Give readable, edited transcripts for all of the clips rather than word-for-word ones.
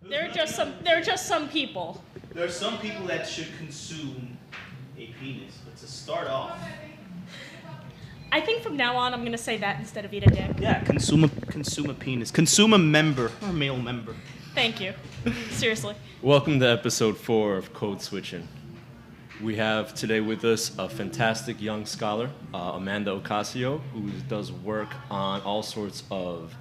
There are just some people. There are some people that should consume a penis, but to start off. I think from now on I'm gonna say that instead of eat a dick. Yeah, consume a penis. Consume a member or male member. Thank you. Seriously. Welcome to episode 4 of Codeswitchin. We have today with us a fantastic young scholar, Amanda Ocasio, who does work on all sorts of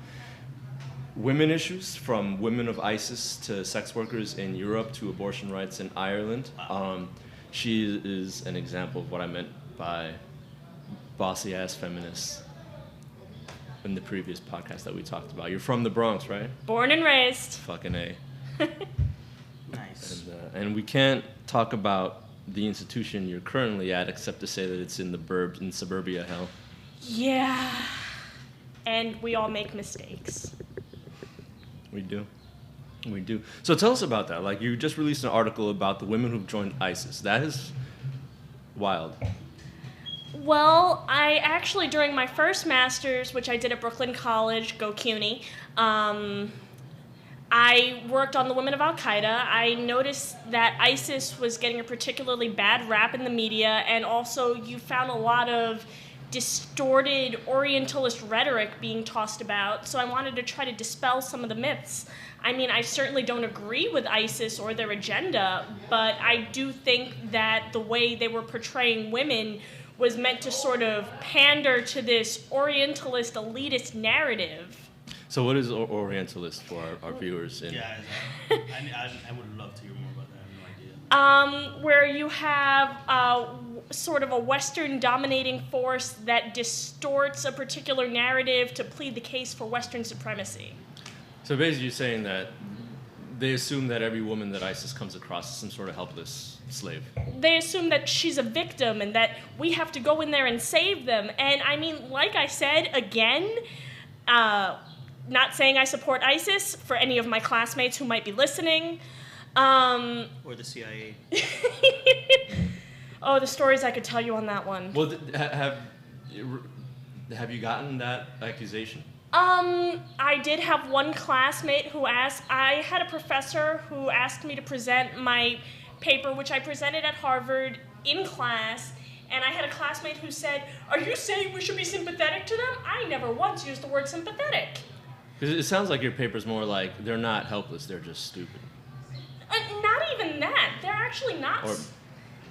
women issues, from women of ISIS to sex workers in Europe to abortion rights in Ireland. She is an example of what I meant by bossy-ass feminists in the previous podcast that we talked about. You're from the Bronx, right? Born and raised. Fucking A. Nice. And we can't talk about the institution you're currently at except to say that it's in the burbs, in suburbia hell. Yeah. And we all make mistakes. We do. So tell us about that. Like, you just released an article about the women who've joined ISIS. That is wild. Well, I actually, during my first master's, which I did at Brooklyn College, go CUNY, I worked on the women of Al-Qaeda. I noticed that ISIS was getting a particularly bad rap in the media, and also you found a lot of distorted Orientalist rhetoric being tossed about, so I wanted to try to dispel some of the myths. I mean, I certainly don't agree with ISIS or their agenda, but I do think that the way they were portraying women was meant to sort of pander to this Orientalist elitist narrative. So what is Orientalist for our viewers? Yeah, I would love to hear more about that. I have no idea. Where you have sort of a Western dominating force that distorts a particular narrative to plead the case for Western supremacy. So basically you're saying that they assume that every woman that ISIS comes across is some sort of helpless slave. They assume that she's a victim and that we have to go in there and save them. And I mean, like I said, again, not saying I support ISIS for any of my classmates who might be listening. Or the CIA. Oh, the stories I could tell you on that one. Well, have you gotten that accusation? I did have one classmate who asked, I had a professor who asked me to present my paper, which I presented at Harvard in class, and I had a classmate who said, "Are you saying we should be sympathetic to them?" I never once used the word sympathetic. Because it sounds like your paper's more like they're not helpless, they're just stupid. Not even that. They're actually not. Or,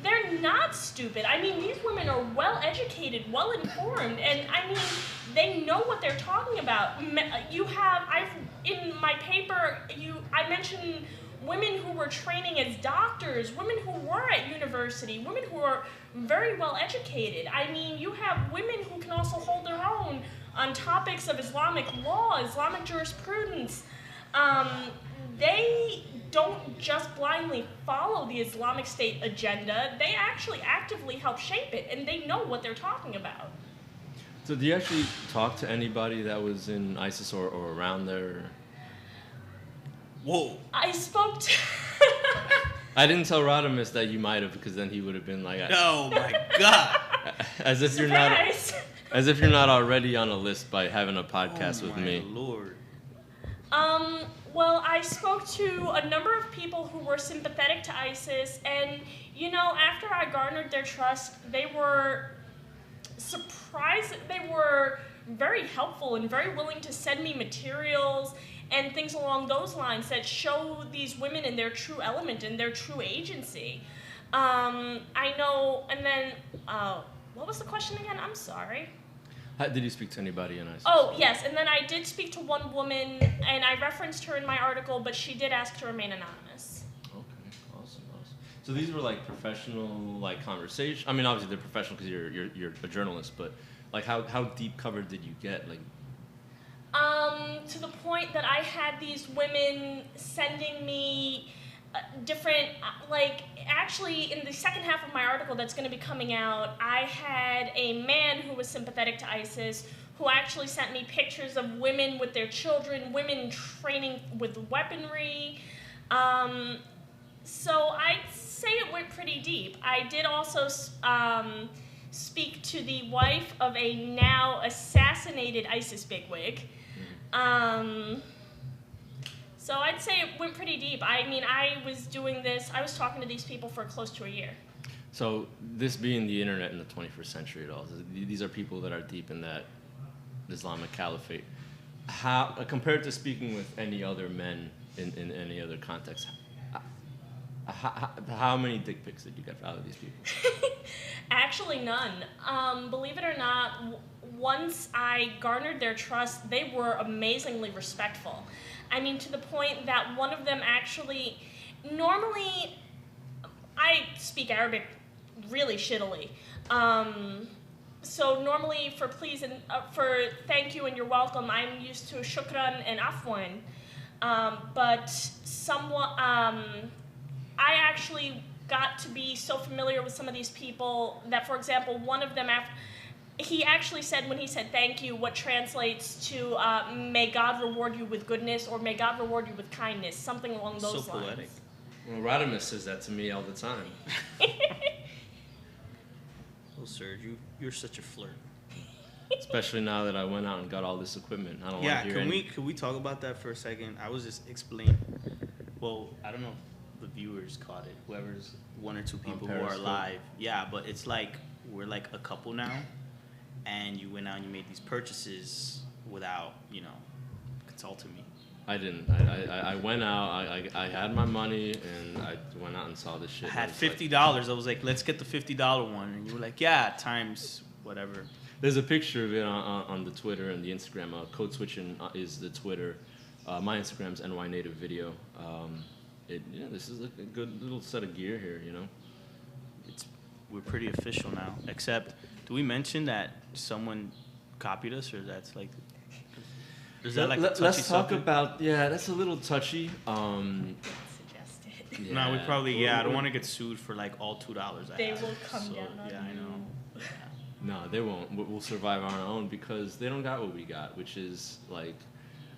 they're not stupid. I mean, these women are well-educated, well-informed, and I mean, they know what they're talking about. In my paper, I mentioned women who were training as doctors, women who were at university, women who are very well-educated. I mean, you have women who can also hold their own on topics of Islamic law, Islamic jurisprudence. They don't just blindly follow the Islamic State agenda. They actually actively help shape it, and they know what they're talking about. so do you actually talk to anybody that was in ISIS or around there? Whoa. I spoke to... I didn't tell Rodimus that you might have, because then he would have been like, Oh my God. as if Surprise. you're not already on a list by having a podcast with me. Lord. Well, I spoke to a number of people who were sympathetic to ISIS, and, you know, after I garnered their trust, they were surprised. They were very helpful and very willing to send me materials and things along those lines that show these women in their true element and their true agency. I know, and then, what was the question again? I'm sorry. Did you speak to anybody in ISIS? Oh, yes, and then I did speak to one woman, and I referenced her in my article, but she did ask to remain anonymous. Okay, awesome. So these were like professional, like conversation. I mean, obviously they're professional because you're a journalist, but like how deep covered did you get? Like, to the point that I had these women sending me different, actually in the second half of my article that's going to be coming out, I had a man who was sympathetic to ISIS who actually sent me pictures of women with their children, women training with weaponry. So I'd say it went pretty deep. I did also speak to the wife of a now assassinated ISIS bigwig. So I'd say it went pretty deep. I mean, I was talking to these people for close to a year. So this being the internet in the 21st century at all, these are people that are deep in that Islamic Caliphate. How, compared to speaking with any other men in any other context, how many dick pics did you get out of these people? Actually, none. Believe it or not, once I garnered their trust, they were amazingly respectful. I mean, to the point that one of them actually, normally, I speak Arabic really shittily. So normally for please and for thank you and you're welcome, I'm used to shukran and afwan. But I actually got to be so familiar with some of these people that, for example, one of them, he actually said, when he said thank you, what translates to may God reward you with goodness, or may God reward you with kindness, something along those lines. So poetic. Well, Rodimus says that to me all the time. Oh, Serge, you're such a flirt. Especially now that I went out and got all this equipment. I don't want to hear can we talk about that for a second? I was just explaining. Well, I don't know if the viewers caught it. Whoever's one or two people who are live. Yeah, but it's like we're like a couple now, and you went out and you made these purchases without, consulting me. I didn't. I went out. I had my money and I went out and saw this shit. I had $50. I was like, let's get the $50 one, and you were like, yeah, times whatever. There's a picture of it on the Twitter and the Instagram. Codeswitchin is the Twitter. My Instagram's NY Native Video. This is a good little set of gear here, We're pretty official now. Except, do we mention that someone copied us, or that's like? Is that like a touchy let's talk subject? about that's a little touchy. Suggested. No, we probably I don't want to get sued for like all $2. They will come down on Yeah, I know. Yeah. No, they won't. We'll survive on our own because they don't got what we got, which is like,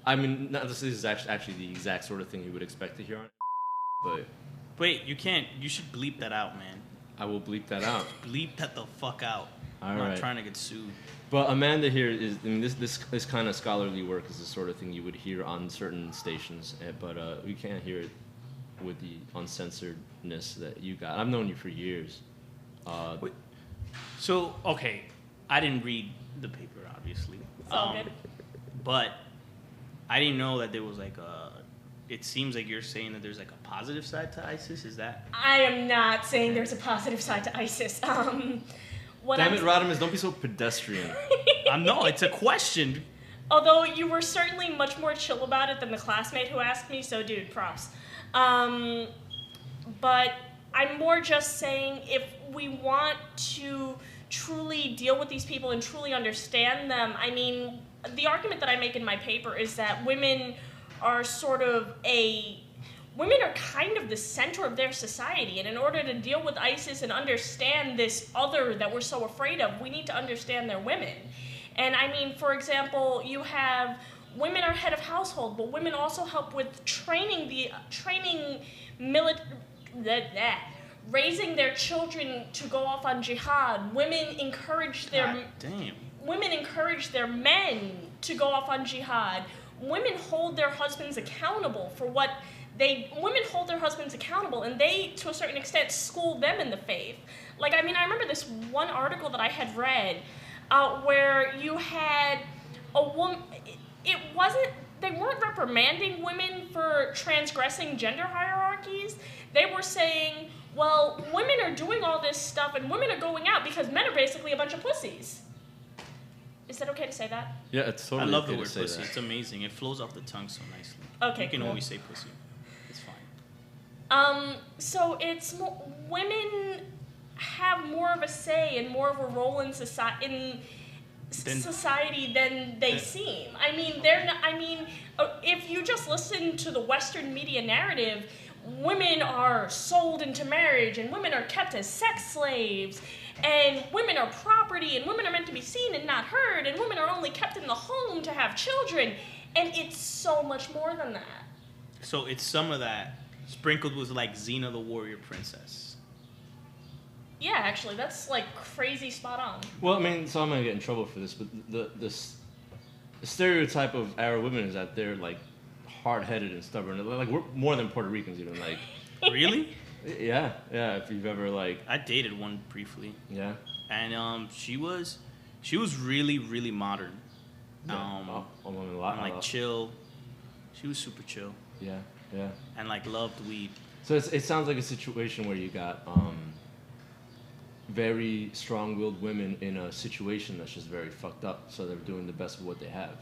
I mean, this is actually the exact sort of thing you would expect to hear on. But wait, you can't. You should bleep that out, man. I will bleep that out. Bleep that the fuck out. I'm All not right. trying to get sued. But Amanda here is, I mean, this kind of scholarly work is the sort of thing you would hear on certain stations, but we can't hear it with the uncensoredness that you got. I've known you for years. Wait. So, okay, I didn't read the paper, obviously. It's all good. But I didn't know that there was like it seems like you're saying that there's like a positive side to ISIS. Is that? I am not saying there's a positive side to ISIS. Damn it, Rodimus, don't be so pedestrian. No, it's a question. Although you were certainly much more chill about it than the classmate who asked me, so dude, props. But I'm more just saying if we want to truly deal with these people and truly understand them, I mean, the argument that I make in my paper is that women are women are kind of the center of their society, and in order to deal with ISIS and understand this other that we're so afraid of, we need to understand their women. And I mean, for example, you have women are head of household, but women also help with raising their children to go off on jihad. Women encourage their men to go off on jihad. Women hold their husbands accountable for what women hold their husbands accountable, and they, to a certain extent, school them in the faith. Like, I mean, I remember this one article that I had read where you had a woman, they weren't reprimanding women for transgressing gender hierarchies. They were saying, well, women are doing all this stuff and women are going out because men are basically a bunch of pussies. Is that okay to say that? Yeah, it's totally. I love okay the word to say pussy. that. It's amazing. It flows off the tongue so nicely. Okay, you can cool. always say pussy. It's fine. So it's women have more of a say and more of a role in society than they seem. I mean, if you just listen to the Western media narrative, women are sold into marriage and women are kept as sex slaves and women are property and women are meant to be seen and not heard and women are only kept in the home to have children, and it's so much more than that. So it's some of that sprinkled with like Xena the Warrior Princess. Yeah, actually, that's like crazy spot on. Well, I mean, so I'm gonna get in trouble for this, but the stereotype of Arab women is that they're like hard-headed and stubborn. Like we're more than Puerto Ricans even. Like Really? yeah. If you've ever like I dated one briefly, yeah. and she was really really modern. A lot. And like chill. She was super chill. Yeah. And like loved weed. So it sounds like a situation where you got very strong-willed women in a situation that's just very fucked up. So they're doing the best of what they have.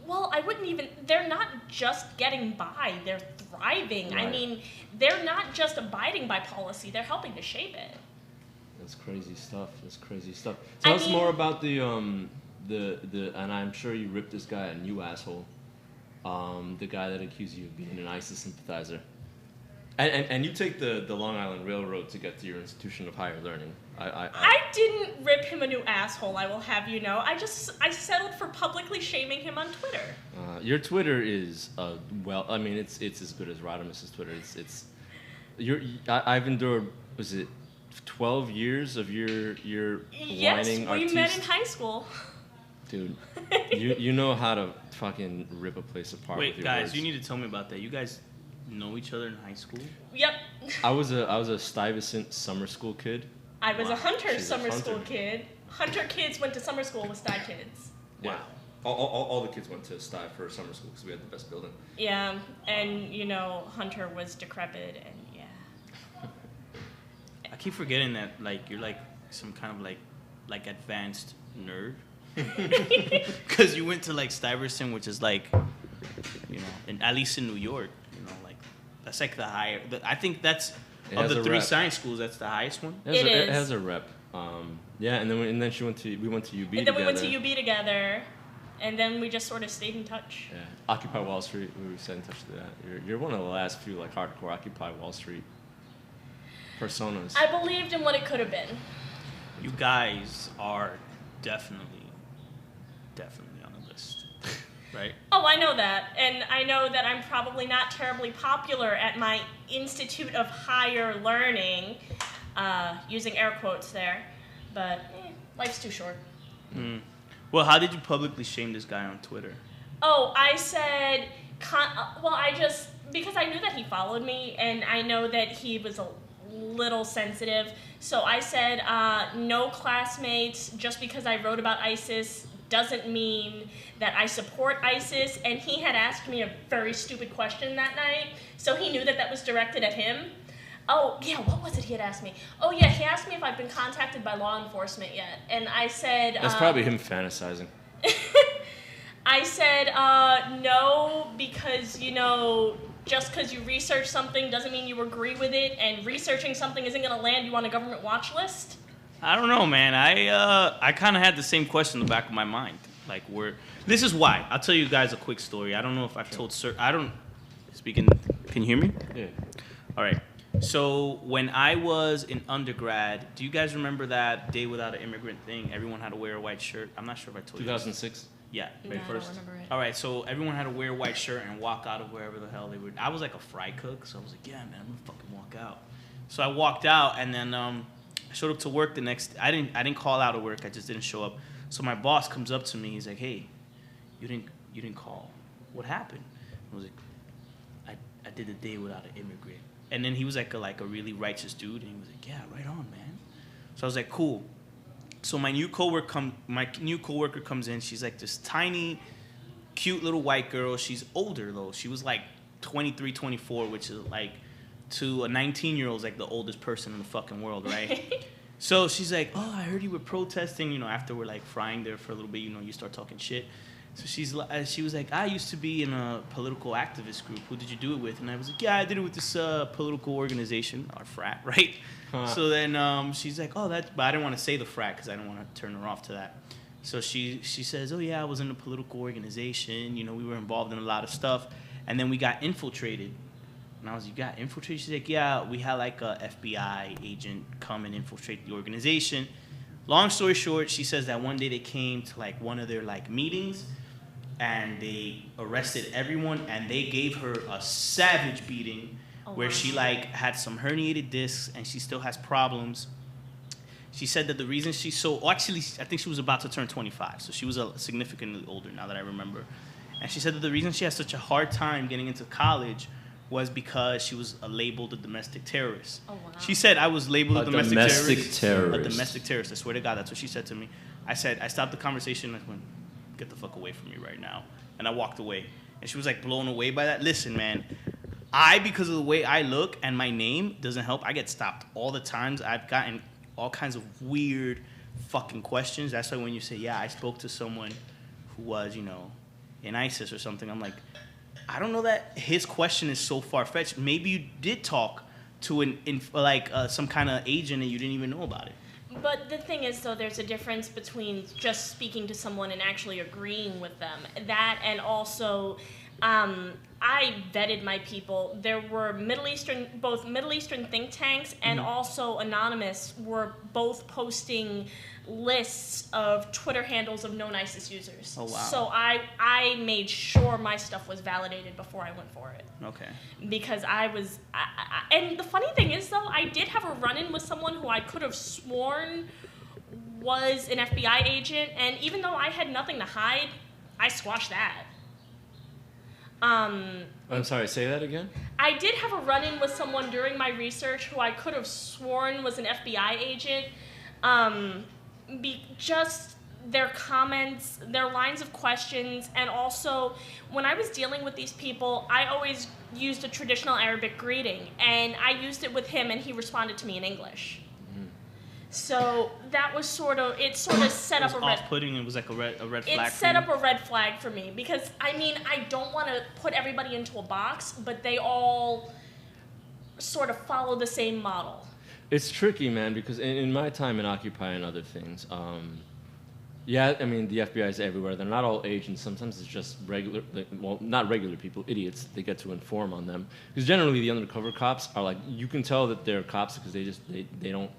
Well, I wouldn't even. They're not just getting by; they're thriving. Right. I mean, they're not just abiding by policy; they're helping to shape it. That's crazy stuff. Tell us more about the and I'm sure you ripped this guy a new asshole. The guy that accused you of being an ISIS sympathizer. And you take the Long Island Railroad to get to your institution of higher learning. I didn't rip him a new asshole, I will have you know. I settled for publicly shaming him on Twitter. Your Twitter is it's as good as Rodimus's Twitter. I've endured, was it 12 years of your Yes, whining we artiste? met in high school. Dude, you know how to fucking rip a place apart with Wait, your guys, words. you need to tell me about that. You guys know each other in high school? Yep. I was a Stuyvesant summer school kid. I was a Hunter She's a summer Hunter. school kid. Hunter kids went to summer school with Sty kids. Yeah. All the kids went to Sty for summer school because we had the best building. Yeah, and you know, Hunter was decrepit, and yeah. I keep forgetting that like you're like some kind of like advanced nerd. Because you went to like Stuyvesant, which is like, you know, at least in New York, you know, like that's like the higher. I think that's of the three science schools, that's the highest one. It has a rep. Yeah, and then we went to UB And together. then we went to UB together, and then we just sort of stayed in touch. Yeah, Occupy Wall Street. We stayed in touch with that. You're one of the last few like hardcore Occupy Wall Street personas. I believed in what it could have been. You guys are definitely on the list, right? Oh, I know that. And I know that I'm probably not terribly popular at my Institute of Higher Learning, using air quotes there, but life's too short. Mm. Well, how did you publicly shame this guy on Twitter? Oh, I said, because I knew that he followed me, and I know that he was a little sensitive, so I said, no classmates, just because I wrote about ISIS doesn't mean that I support ISIS, and he had asked me a very stupid question that night, so he knew that that was directed at him. Oh, yeah, what was it he had asked me? Oh, yeah, he asked me if I've been contacted by law enforcement yet, and I said... That's probably him fantasizing. I said, no, because, you know, just because you research something doesn't mean you agree with it, and researching something isn't going to land you on a government watch list. I don't know, man. I kind of had the same question in the back of my mind. Like, this is why. I'll tell you guys a quick story. I don't know if I've told can you hear me? Yeah. All right. So when I was in undergrad, do you guys remember that Day Without an Immigrant thing? Everyone had to wear a white shirt. I'm not sure if I told you. 2006. Yeah. No, I don't remember it. All right, so everyone had to wear a white shirt and walk out of wherever the hell they were. I was like a fry cook, so I was like, yeah, man, I'm gonna fucking walk out. So I walked out, and then I showed up to work the next. I didn't call out of work. I just didn't show up. So my boss comes up to me. He's like, hey, you didn't call. What happened? I was like, I did a Day Without an Immigrant. And then he was like a really righteous dude, and he was like, yeah, right on, man. So I was like, cool. So my new coworker comes in. She's like this tiny, cute little white girl. She's older though. She was like 23, 24, which is like to a 19-year-old is like the oldest person in the fucking world, right? So she's like, oh, I heard you were protesting. You know, after we're like frying there for a little bit, you know, you start talking shit. So she was like, I used to be in a political activist group. Who did you do it with? And I was like, yeah, I did it with this political organization, our frat, right? Huh. So then she's like, oh, but I didn't want to say the frat because I didn't want to turn her off to that. So she says, oh, yeah, I was in a political organization. You know, we were involved in a lot of stuff. And then we got infiltrated. And I was like, you got infiltrated? She's like, yeah, we had like a FBI agent come and infiltrate the organization. Long story short, she says that one day they came to like one of their like meetings and they arrested everyone and they gave her a savage beating where she like had some herniated discs and she still has problems. She said that the reason she's actually, I think she was about to turn 25, so she was significantly older now that I remember. And she said that the reason she had such a hard time getting into college was because she was labeled a domestic terrorist. Oh, wow. She said I was labeled a domestic terrorist. terrorist. A domestic terrorist. I swear to God, that's what she said to me. I stopped the conversation. I went, get the fuck away from me right now. And I walked away. And she was like blown away by that. Listen, man, because of the way I look and my name doesn't help, I get stopped all the times. I've gotten all kinds of weird fucking questions. That's why when you say, yeah, I spoke to someone who was, in ISIS or something, I'm like, I don't know that his question is so far-fetched. Maybe you did talk to some kind of agent and you didn't even know about it. But the thing is, though, there's a difference between just speaking to someone and actually agreeing with them. That and also, I vetted my people. There were both Middle Eastern think tanks and also Anonymous were both posting lists of Twitter handles of known ISIS users. Oh, wow. So I made sure my stuff was validated before I went for it. Okay. Because and the funny thing is, though, I did have a run-in with someone who I could have sworn was an FBI agent, and even though I had nothing to hide, I squashed that. I'm sorry, say that again? I did have a run-in with someone during my research who I could have sworn was an FBI agent. Just their comments, their lines of questions, and also when I was dealing with these people, I always used a traditional Arabic greeting, and I used it with him, and he responded to me in English. So that was set up a red. Off-putting. It was like a red flag. It set up a red flag for me because I don't want to put everybody into a box, but they all sort of follow the same model. It's tricky, man, because in my time in Occupy and other things, the FBI is everywhere. They're not all agents. Sometimes it's just not regular people, idiots. They get to inform on them. Because generally the undercover cops are like, you can tell that they're cops because they don't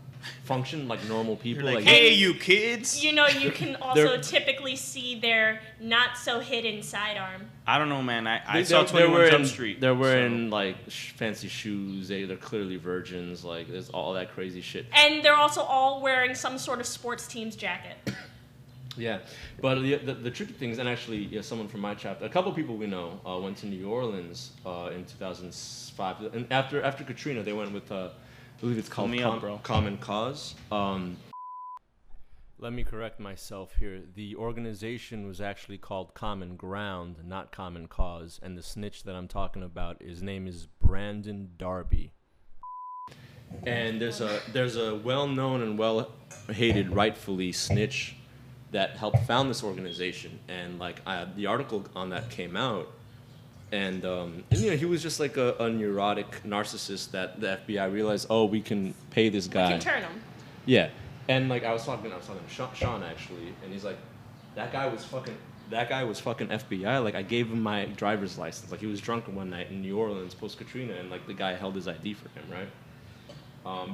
function like normal people. You're like, hey, you kids. You can also typically see their not so hidden sidearm. I don't know, man. I saw 21 Jump Street. They're wearing fancy shoes. They're clearly virgins. Like there's all that crazy shit. And they're also all wearing some sort of sports team's jacket. Yeah, but the tricky things, and actually, someone from my chapter, a couple people we know went to New Orleans in 2005, and after Katrina, they went with. I believe it's called Common Cause. Let me correct myself here. The organization was actually called Common Ground, not Common Cause. And the snitch that I'm talking about, his name is Brandon Darby. And there's a well-known and well-hated, rightfully, snitch that helped found this organization. And the article on that came out. And he was just like a neurotic narcissist that the FBI realized, we can pay this guy. We can turn him. Yeah, and I was talking to Sean actually, and he's like, that guy was fucking FBI. Like I gave him my driver's license. Like he was drunk one night in New Orleans post Katrina, and the guy held his ID for him, right?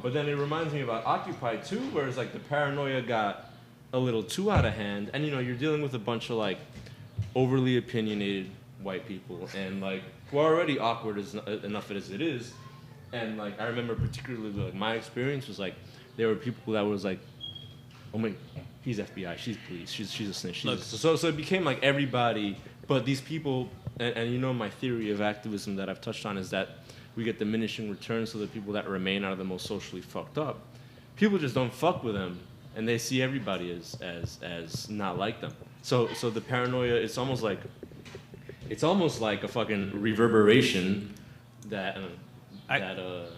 But then it reminds me about Occupy too, where it's the paranoia got a little too out of hand, and you're dealing with a bunch of overly opinionated white people and who are already awkward enough as it is, and I remember particularly my experience was there were people that was oh my, he's FBI, she's police, she's a snitch, so it became everybody, but these people and my theory of activism that I've touched on is that we get diminishing returns, so the people that remain are the most socially fucked up. People just don't fuck with them, and they see everybody as not like them. So the paranoia, it's almost like a fucking reverberation that I gotta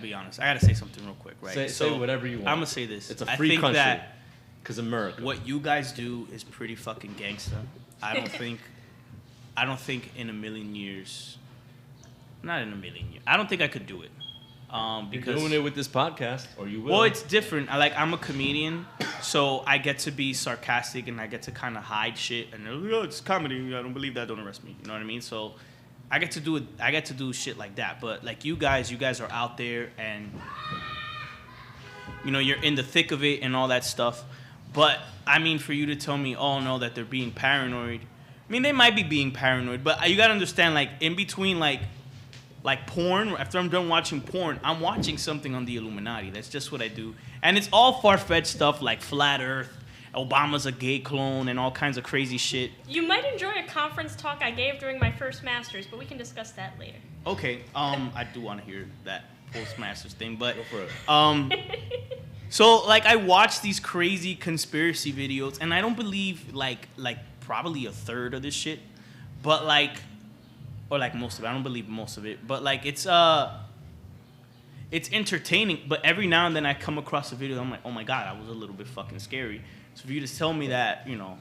be honest. I gotta say something real quick, right? Say whatever you want. I'm gonna say this. It's a free country. That because America. What you guys do is pretty fucking gangsta. I don't think in a million years. Not in a million years. I don't think I could do it. Because you're doing it with this podcast, or you will. Well, it's different. I'm a comedian, so I get to be sarcastic and I get to kind of hide shit. And it's comedy. I don't believe that. Don't arrest me. You know what I mean? So I get to do it. I get to do shit like that. But you guys are out there and you're in the thick of it and all that stuff. But for you to tell me, oh no, that they're being paranoid. They might be being paranoid, but you gotta understand, in between, porn, after I'm done watching porn, I'm watching something on the Illuminati. That's just what I do. And it's all far-fetched stuff like Flat Earth, Obama's a gay clone, and all kinds of crazy shit. You might enjoy a conference talk I gave during my first master's, but we can discuss that later. Okay. I do want to hear that postmasters thing, but Go for it. so like I watch these crazy conspiracy videos, and I don't believe like probably a third of this shit, but like, or like most of it. I don't believe most of it, but like it's entertaining. But every now and then I come across a video, I'm like, oh my god, that was a little bit fucking scary. So for you to tell me that, you know,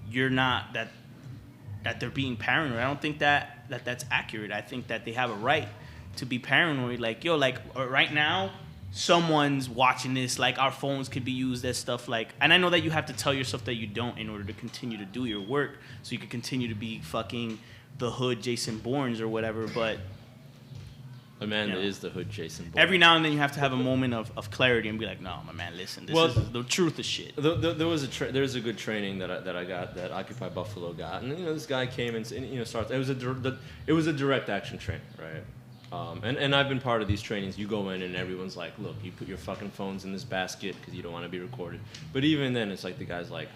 you're not that they're being paranoid, I don't think that's accurate. I think that they have a right to be paranoid. Like, yo, like right now, someone's watching this. Like, our phones could be used as stuff like, and I know that you have to tell yourself that you don't in order to continue to do your work, so you can continue to be fucking the hood Jason Bournes or whatever. But Amanda is the hood Jason Bourne. every now and then you have to have a moment of clarity and be like, no, my man, listen, this is the truth of shit. There was a good training that I got, that Occupy Buffalo got, and this guy came and started. It was a direct action training, right? And I've been part of these trainings. You go in and everyone's like, look, you put your fucking phones in this basket because you don't want to be recorded. But even then, it's like the guy's like,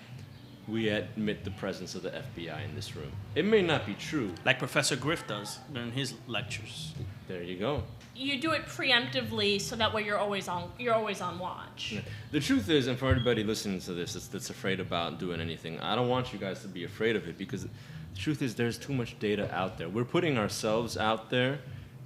we admit the presence of the FBI in this room. It may not be true. Like Professor Griff does in his lectures. There you go. You do it preemptively, so that way you're always on watch. Yeah. The truth is, and for everybody listening to this that's afraid about doing anything, I don't want you guys to be afraid of it, because the truth is there's too much data out there. We're putting ourselves out there,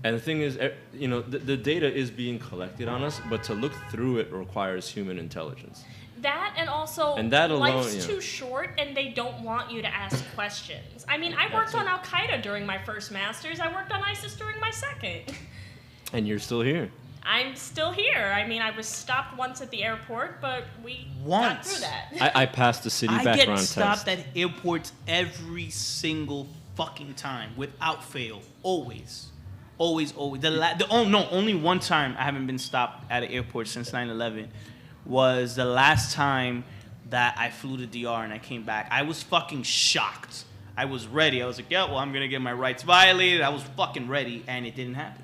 and the thing is, the data is being collected on us, but to look through it requires human intelligence. That and also, that alone, life's too short, and they don't want you to ask questions. I mean, I worked on Al Qaeda during my first master's. I worked on ISIS during my second. And you're still here. I'm still here. I mean, I was stopped once at the airport, but we got through that. I passed the city background test. I get stopped at airports every single fucking time, without fail. Always. Always. Only one time I haven't been stopped at an airport since 9/11. Was the last time that I flew to DR and I came back. I was fucking shocked. I was ready. I was like, yeah, well, I'm going to get my rights violated. I was fucking ready, and it didn't happen.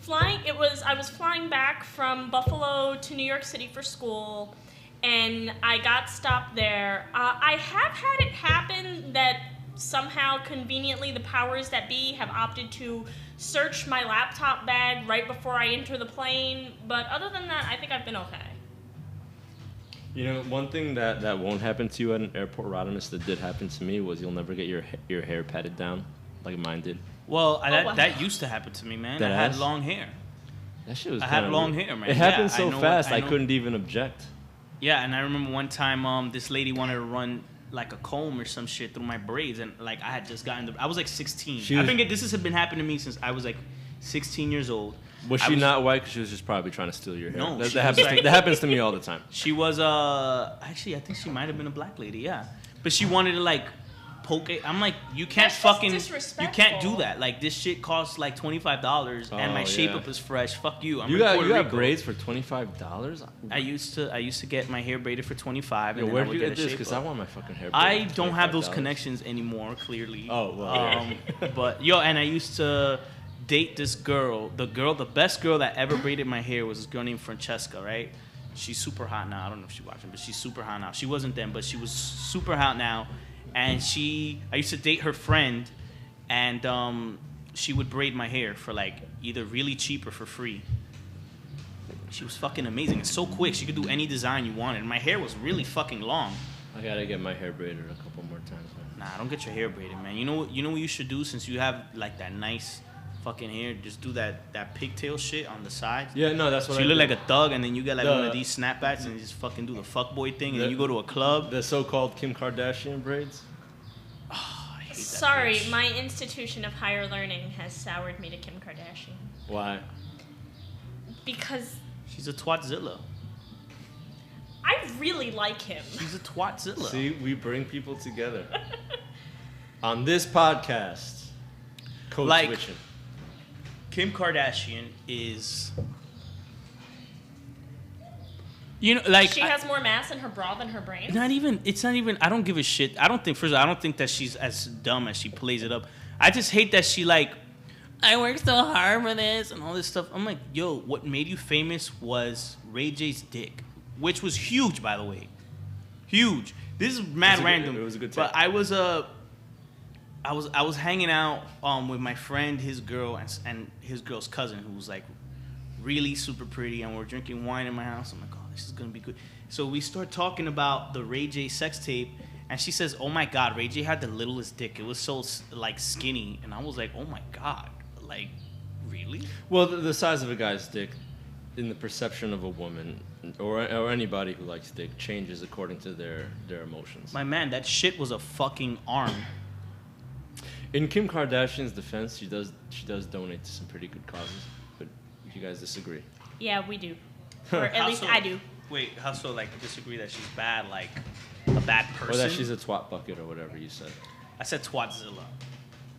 I was flying back from Buffalo to New York City for school, and I got stopped there. I have had it happen that somehow, conveniently, the powers that be have opted to search my laptop bag right before I enter the plane. But other than that, I think I've been okay. You know, one thing that won't happen to you at an airport, Rodimus, that did happen to me was you'll never get your hair patted down like mine did. Well, that used to happen to me, man. I had long hair. That shit was. I had long hair, man. It happened so fast, I couldn't even object. Yeah, and I remember one time, this lady wanted to run like a comb or some shit through my braids, and like I had just gotten I was like 16. This has been happening to me since I was like 16 years old. Was she not white? Because she was just probably trying to steal your hair. No, that happens to me all the time. She was actually, I think she might have been a black lady, yeah. But she wanted to like poke it. I'm like, you can't you can't do that. Like, this shit costs like $25, and my shape up is fresh. Fuck you. You got braids for $25? I used to get my hair braided for $25. Yo, where did you get this? Because I want my fucking hair braided. I don't have those connections anymore, clearly. Oh, well. But and I used to date this girl. The best girl that ever braided my hair was this girl named Francesca, right? She's super hot now. I don't know if she's watching, but she's super hot now. She wasn't then, but she was super hot now. And I used to date her friend, and she would braid my hair for like either really cheap or for free. She was fucking amazing. It's so quick. She could do any design you wanted. And my hair was really fucking long. I gotta get my hair braided a couple more times, man. Nah, don't get your hair braided, man. You know what you should do, since you have like that nice fucking hair? Just do that pigtail shit on the sides. Yeah, no, that's what so you look like a thug, and then you get like one of these snapbacks and you just fucking do the fuckboy thing, and then you go to a club. The so-called Kim Kardashian braids. Oh, I hate that Sorry, bitch. my institution of higher learning has soured me to Kim Kardashian. Why? Because she's a twatzilla. I really like him. She's a twatzilla. See, we bring people together. On this podcast, Codeswitchin. Kim Kardashian is, you know, like she has more mass in her bra than her brain. It's not even. I don't give a shit. I don't think that she's as dumb as she plays it up. I just hate that she like, I worked so hard for this and all this stuff. I'm like, yo, what made you famous was Ray J's dick, which was huge, by the way, huge. This is mad random. It was a good time. But I was I was hanging out with my friend, his girl, and his girl's cousin, who was like really super pretty, and we're drinking wine in my house. I'm like, oh, this is gonna be good. So we start talking about the Ray J sex tape, and she says, oh my God, Ray J had the littlest dick. It was so like skinny, and I was like, oh my God, like really? Well, the size of a guy's dick, in the perception of a woman or anybody who likes dick, changes according to their emotions. My man, that shit was a fucking arm. In Kim Kardashian's defense, she does donate to some pretty good causes, but you guys disagree. Yeah, we do. Or at least I do. Wait, how so? Like, disagree that she's bad, like a bad person? Or that she's a twat bucket or whatever you said. I said twatzilla.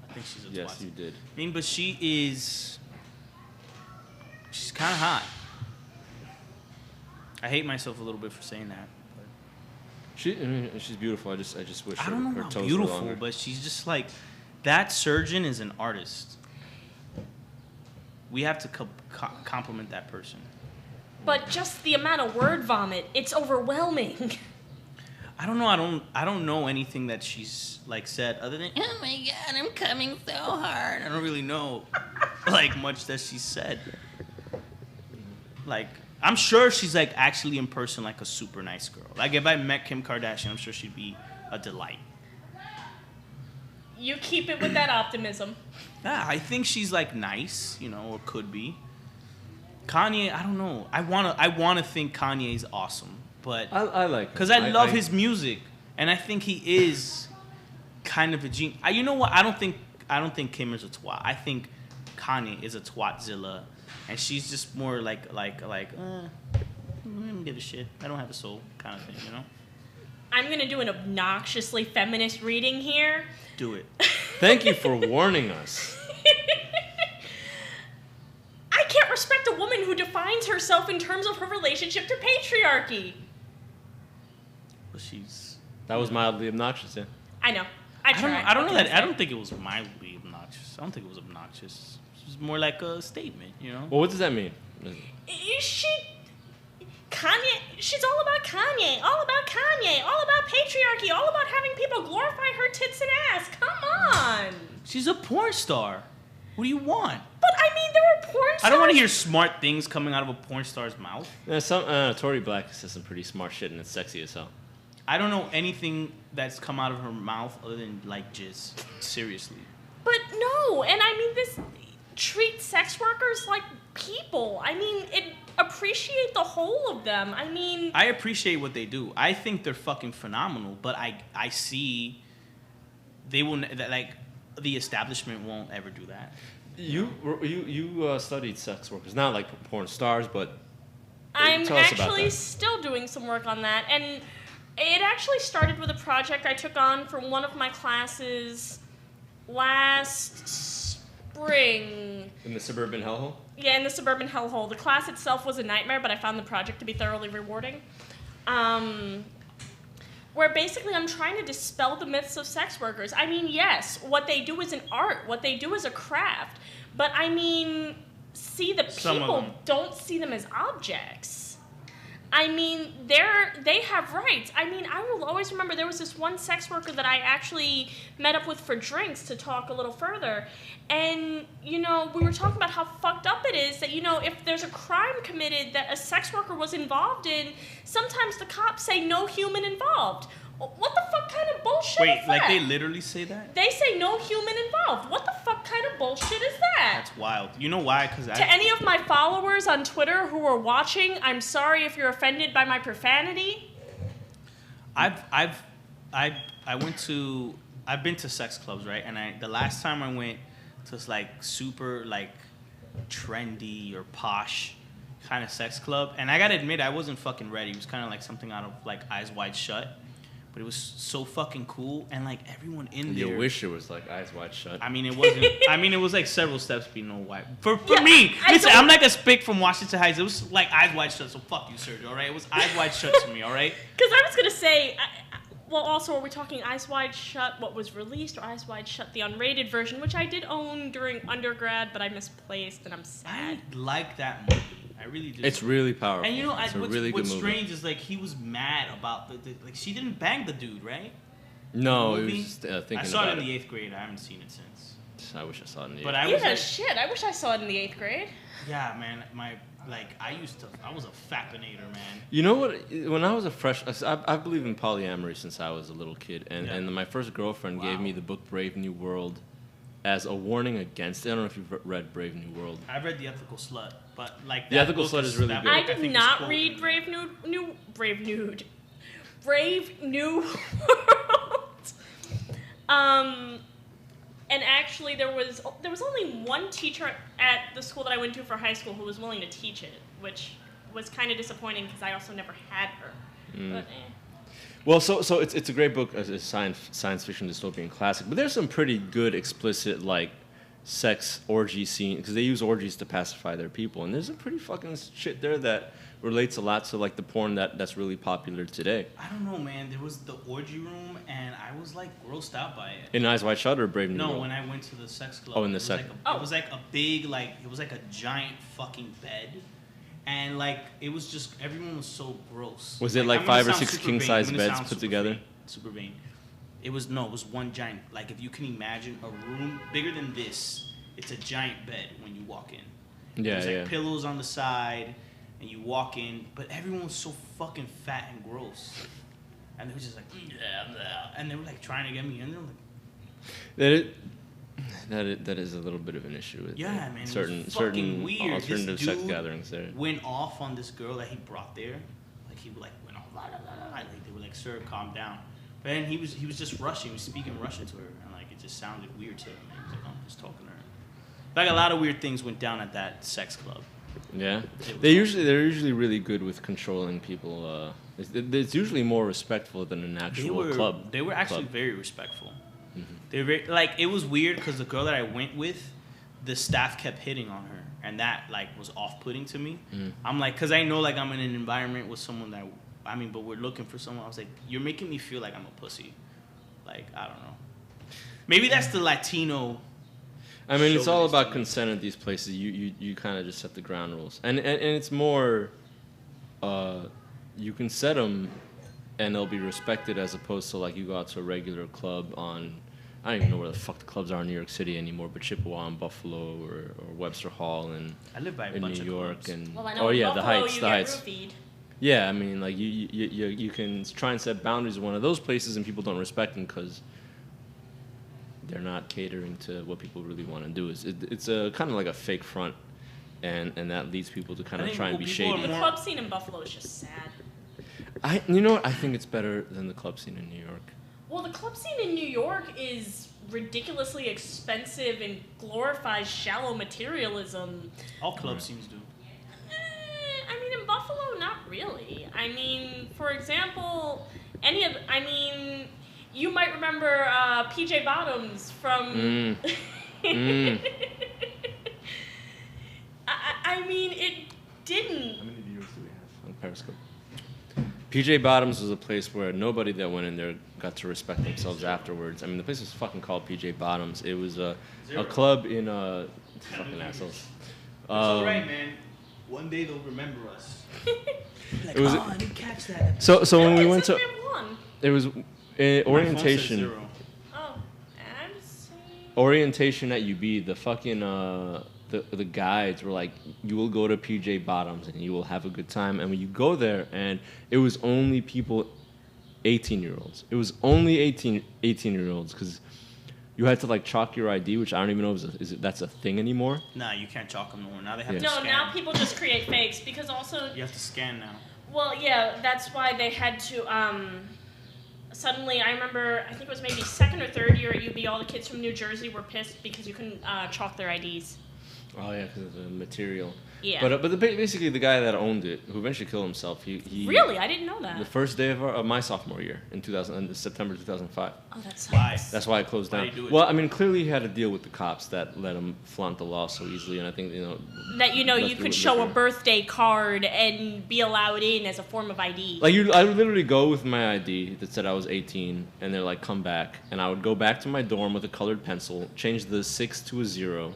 I think she's a twat. Yes, you did. I mean, but she's kind of hot. I hate myself a little bit for saying that. She's beautiful. I just wish I don't know her how toes beautiful, were longer. but she's just like, that surgeon is an artist. We have to compliment that person. But just the amount of word vomit, it's overwhelming. I don't know. I don't know anything that she's like said other than, oh my God, I'm coming so hard. I don't really know like much that she said. Like, I'm sure she's like actually in person like a super nice girl. Like if I met Kim Kardashian, I'm sure she'd be a delight. You keep it with that optimism. Yeah, I think she's like nice, you know, or could be. Kanye, I don't know. I wanna think Kanye's awesome, but I like because I love his music, and I think he is kind of a genius. You know what? I don't think Kim is a twat. I think Kanye is a twatzilla, and she's just more like I don't give a shit. I don't have a soul kind of thing, you know. I'm gonna do an obnoxiously feminist reading here. Do it. Thank you for warning us. I can't respect a woman who defines herself in terms of her relationship to patriarchy. But she's. That was mildly obnoxious, yeah. I know. I tried. I don't know that. I don't think it was mildly obnoxious. I don't think it was obnoxious. It was more like a statement, you know. Well, what does that mean? She's all about Kanye, all about patriarchy, all about having people glorify her tits and ass. Come on. She's a porn star. What do you want? But I mean, there were porn stars. I don't want to hear smart things coming out of a porn star's mouth. Yeah, Tory Black says some pretty smart shit, and it's sexy as hell. I don't know anything that's come out of her mouth other than like jizz. Seriously. But no, and I mean, this treat sex workers like people. I mean, appreciate the whole of them. I mean, I appreciate what they do. I think they're fucking phenomenal. But I see they will like the establishment won't ever do that. You studied sex workers, not like porn stars, but I'm tell us about actually that. still doing some work on that, and it actually started with a project I took on for one of my classes last spring. In the suburban hellhole? Yeah, in the suburban hellhole. The class itself was a nightmare, but I found the project to be thoroughly rewarding. Where basically I'm trying to dispel the myths of sex workers. I mean, yes, what they do is an art, what they do is a craft, but I mean, see, the people don't see them as objects. I mean, they have rights. I mean, I will always remember there was this one sex worker that I actually met up with for drinks to talk a little further. And, you know, we were talking about how fucked up it is that, you know, if there's a crime committed that a sex worker was involved in, sometimes the cops say no human involved. What the fuck kind of bullshit is that? Wait, like they literally say that? They say no human involved. What the fuck kind of bullshit is that? That's wild. You know why? To any of my followers on Twitter who are watching, I'm sorry if you're offended by my profanity. I've been to sex clubs, right? And the last time I went to like super like trendy or posh kind of sex club, and I gotta admit I wasn't fucking ready. It was kind of like something out of like Eyes Wide Shut. But it was so fucking cool, and like everyone in there. You wish it was like Eyes Wide Shut. I mean, it wasn't. I mean, it was like several steps being white. For me, listen, I'm like a spick from Washington Heights. It was like Eyes Wide Shut, so fuck you, Sergio. All right, it was Eyes Wide Shut to me. All right. Because I was gonna say, well, also, are we talking Eyes Wide Shut, what was released, or Eyes Wide Shut, the unrated version, which I did own during undergrad, but I misplaced, and I'm sad. I like that movie. I really do. It's really powerful. And you know, what's strange is like he was mad about the like she didn't bang the dude, right? No, The it movie? was just thinking I saw it about in the 8th grade. I haven't seen it since. I wish I saw it in the. But eighth. I was Yeah, like, shit. I wish I saw it in the 8th grade. yeah, man. I was a fapinator, man. You know what? When I was a fresh, I believe in polyamory since I was a little kid, and Yeah. and my first girlfriend gave Wow. me the book Brave New World as a warning against it. I don't know if you've read Brave New World. I've read The Ethical Slut, but like The that Ethical book Slut is really that good. book I did think is not cool. read Brave New World. And actually, there was only one teacher at the school that I went to for high school who was willing to teach it, which was kind of disappointing because I also never had her. But Well, so it's a great book as a science fiction dystopian classic, but there's some pretty good explicit like sex orgy scene because they use orgies to pacify their people, and there's some pretty fucking shit there that relates a lot to like the porn that's really popular today. I don't know, man. There was the orgy room, and I was like grossed out by it. In Eyes Wide Shut or Brave New No, World? when I went to the sex club. Oh, in the it was sex- like it was like a big, it was like a giant fucking bed. And like it was just everyone was so gross. Was it like I'm gonna 5 or sound 6 super king vain. size I'm gonna beds sound put super together? vain, super vain. It was one giant. Like if you can imagine a room bigger than this, it's a giant bed when you walk in. Yeah, There's like yeah. pillows on the side, and you walk in, but everyone was so fucking fat and gross. And they were just like, and they were like trying to get me in there. That is a little bit of an issue with Yeah, man. certain it was fucking certain weird. alternative This sex dude gatherings there. Went off on this girl that he brought there. Like he went off, like they were like, "Sir, calm down." But then he was just rushing. He was speaking Russian to her, and like it just sounded weird to him. And he was like, "I'm just talking to her." Like a lot of weird things went down at that sex club. Yeah, they're usually really good with controlling people. It's usually more respectful than an actual club. They were actually club. very respectful. They were very, like it was weird because the girl that I went with, the staff kept hitting on her, and that like was off-putting to me. I'm like, because I know like I'm in an environment with someone that but we're looking for someone. I was like, you're making me feel like I'm a pussy. Like I don't know. Maybe that's the Latino. I mean, it's all chauvinist about in me. consent at these places. You kind of just set the ground rules, and it's more, you can set them, and they'll be respected as opposed to like you go out to a regular club on, I don't even know where the fuck the clubs are in New York City anymore, but Chippewa and Buffalo or Webster Hall and I live by a in bunch New of York clubs. and well, I know oh in yeah, Buffalo the Heights, you the get Heights. roofied. Yeah, I mean, like you can try and set boundaries in one of those places, and people don't respect them because they're not catering to what people really want to do. It's a kind of like a fake front, and that leads people to kind I of think try and be people are shady. The more- club scene in Buffalo is just sad. You know what? I think it's better than the club scene in New York. Well, the club scene in New York is ridiculously expensive and glorifies shallow materialism. All club scenes do. I mean, in Buffalo, not really. I mean, for example, you might remember PJ Bottoms from. I mean, it didn't. How many viewers do we have on Periscope? PJ Bottoms was a place where nobody that went in there got to respect themselves afterwards. I mean, the place was fucking called PJ Bottoms. It was a club in fucking assholes. It's alright, man. One day they'll remember us. Like, It was- I didn't catch that. So when we It went says to, we have one. it was My phone says orientation. 0. Oh, I'm seeing. Orientation at UB, the fucking the guides were like, you will go to PJ Bottoms and you will have a good time. And when you go there, and it was only people, 18-year-olds. It was only 18-year-olds because you had to like chalk your ID, which I don't even know that's a thing anymore. Nah, you can't chalk them no more. Now they have Yeah. to No, scan. now people just create fakes because also. You have to scan now. Well, yeah, that's why they had to. Suddenly, I remember, I think it was maybe second or third year at UB, all the kids from New Jersey were pissed because you couldn't chalk their IDs. Oh yeah, because of the material. Yeah. But basically the guy that owned it, who eventually killed himself, he Really? I didn't know that. the first day of my sophomore year in September 2005. Oh, that's Why? That's why it closed Why down. did he do it? Well, I mean, clearly he had to deal with the cops that let him flaunt the law so easily, and I think That you Let's you do could it show a liquor. birthday card and be allowed in as a form of ID. like I would literally go with my ID that said I was 18, and they're like, come back, and I would go back to my dorm with a colored pencil, change the 6 to a 0,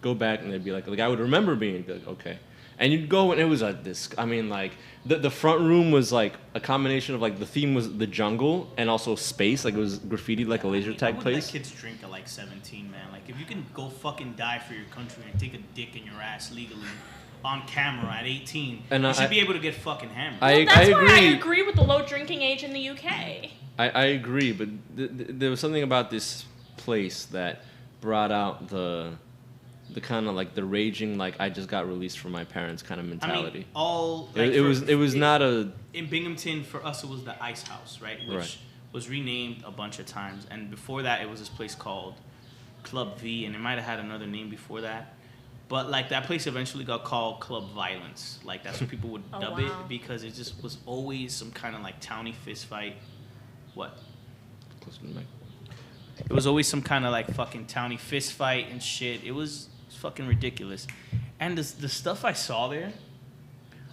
go back, and they'd be like I would remember being like, okay. And you'd go and it was the front room was like a combination of like the theme was the jungle and also space. Like it was graffiti like a laser tag place. I would let kids drink at like 17, man. Like if you can go fucking die for your country and take a dick in your ass legally on camera at 18, you should be able to get fucking hammered. That's why I agree with the low drinking age in the UK. I agree, but there was something about this place that brought out the kind of like the raging, like I just got released from my parents kind of mentality. It was not a... In Binghamton, for us, it was the Ice House, right? Which was renamed a bunch of times. And before that, it was this place called Club V, and it might have had another name before that. But like that place eventually got called Club Violence. Like that's what people would dub it, because it just was always some kind of like towny fist fight. What? Close to the mic. It was always some kind of like fucking towny fist fight and shit. It was fucking ridiculous. And the stuff I saw there,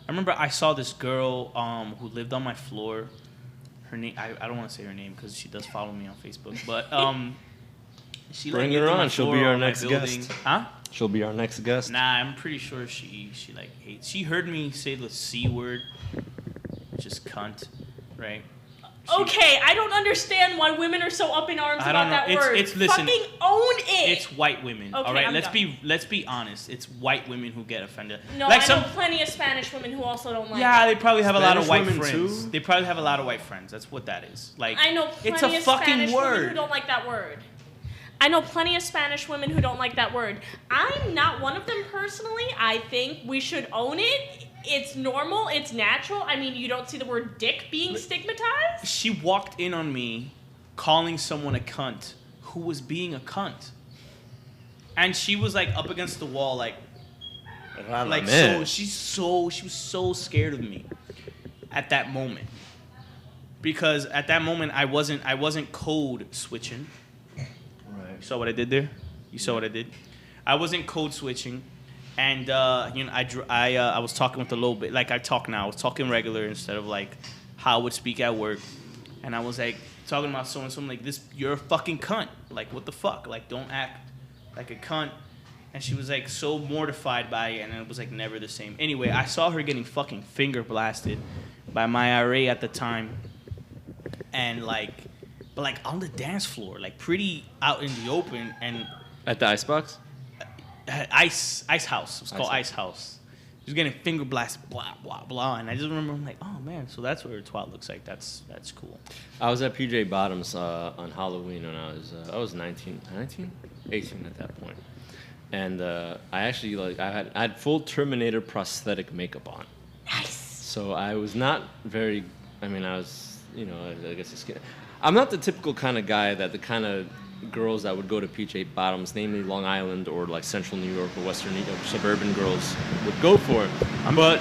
I remember I saw this girl who lived on my floor. Her name, I don't want to say her name because she does follow me on Facebook, but she bring her on. She'll be our next guest. Huh? She'll be our next guest. Nah, I'm pretty sure she like hates. She heard me say the CWord, which is cunt, right? Okay, I don't understand why women are so up in arms about that word. Listen, fucking own it. It's white women. Okay, all right, let's be honest. It's white women who get offended. No, like I know plenty of Spanish women who also don't like it. Yeah, they probably have a lot of white Spanish women friends. too? They probably have a lot of white friends. That's what that is. Like I know plenty it's a of fucking Spanish word. women who don't like that word. I know plenty of Spanish women who don't like that word. I'm not one of them personally. I think we should own it. It's normal. It's natural. I mean, you don't see the word dick being stigmatized. She walked in on me calling someone a cunt who was being a cunt. And she was like up against the wall like so she was so scared of me at that moment. Because at that moment I wasn't code switching. Right. You saw what I did there? You saw what I did? I wasn't code switching. And I was talking with a little bit like I talk now. I was talking regular instead of like how I would speak at work. And I was like talking about so and so. I'm like, you're a fucking cunt. Like what the fuck? Like don't act like a cunt. And she was like so mortified by it, and it was like never the same. Anyway, I saw her getting fucking finger blasted by my IRA at the time, and but on the dance floor, like pretty out in the open, and at the icebox. Ice House. It was called Ice House. She was getting finger blasted, blah blah blah, and I just remember I'm like, oh man, so that's what her twat looks like. That's cool. I was at PJ Bottoms on Halloween when I was 18 at that point, and I actually I had full Terminator prosthetic makeup on. Nice. So I was not very. I mean, I was I guess it's. I'm not the typical kind of guy that the kind of girls that would go to PJ Bottoms, namely Long Island or like Central New York or Western New York, suburban girls would go for. But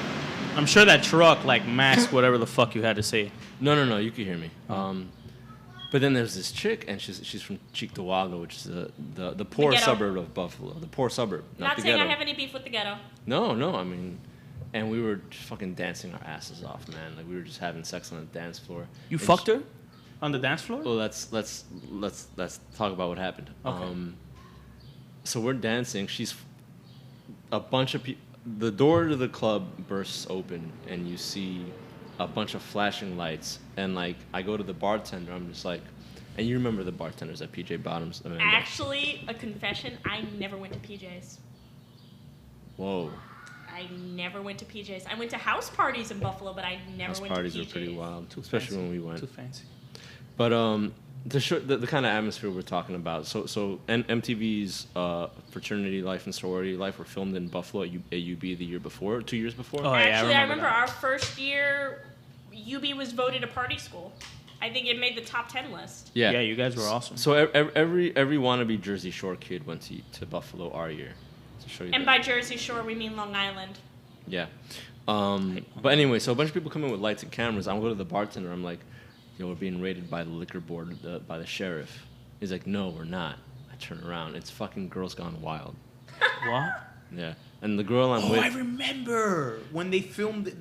I'm sure that truck like masked whatever the fuck you had to say. No, you can hear me. But then there's this chick, and she's from Cheektowaga, which is the poor suburb of Buffalo. The poor suburb, not the saying ghetto. I have any beef with the ghetto. No, I mean, and we were just fucking dancing our asses off, man. Like we were just having sex on the dance floor. You fucked her? On the dance floor? Well, let's talk about what happened. Okay. So we're dancing. She's a bunch of people. The door to the club bursts open, and you see a bunch of flashing lights. And like, I go to the bartender. I'm just like, and you remember the bartenders at PJ Bottoms, Amanda? Actually, a confession: I never went to PJs. Whoa. I never went to PJs. I went to house parties in Buffalo, but I never went to PJs. House parties were pretty wild, especially when we went. Too fancy. But the kind of atmosphere we're talking about. So MTV's Fraternity Life and Sorority Life were filmed in Buffalo at UB the year before, 2 years before. Oh, Actually, yeah, I remember our first year, UB was voted a party school. I think it made the top 10 list. Yeah, you guys were awesome. So every wannabe Jersey Shore kid went to Buffalo our year. To show you. And by Jersey Shore, we mean Long Island. Yeah. But anyway, so a bunch of people come in with lights and cameras. I'm going to the bartender. I'm like, we're being raided by the liquor board, by the sheriff. He's like, no, we're not. I turn around. It's fucking Girls Gone Wild. What? Yeah. And the girl I'm with... Oh, I remember when they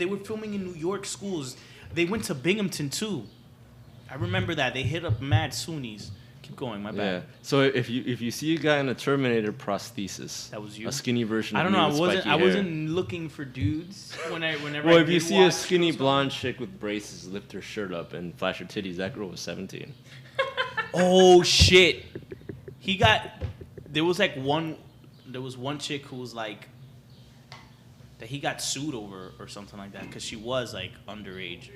were filming in New York schools. They went to Binghamton, too. I remember that. They hit up mad Sunnis. Keep going. My Yeah. bad. So if you see a guy in a Terminator prosthesis, That was you? a skinny version. I of don't me know. with I spiky wasn't hair. looking for dudes whenever. Well, I if you did see a watch skinny those blonde chick with braces lift her shirt up and flash her titties, that girl was 17. Oh shit! There was one chick who was like that he got sued over or something like that because she was like underage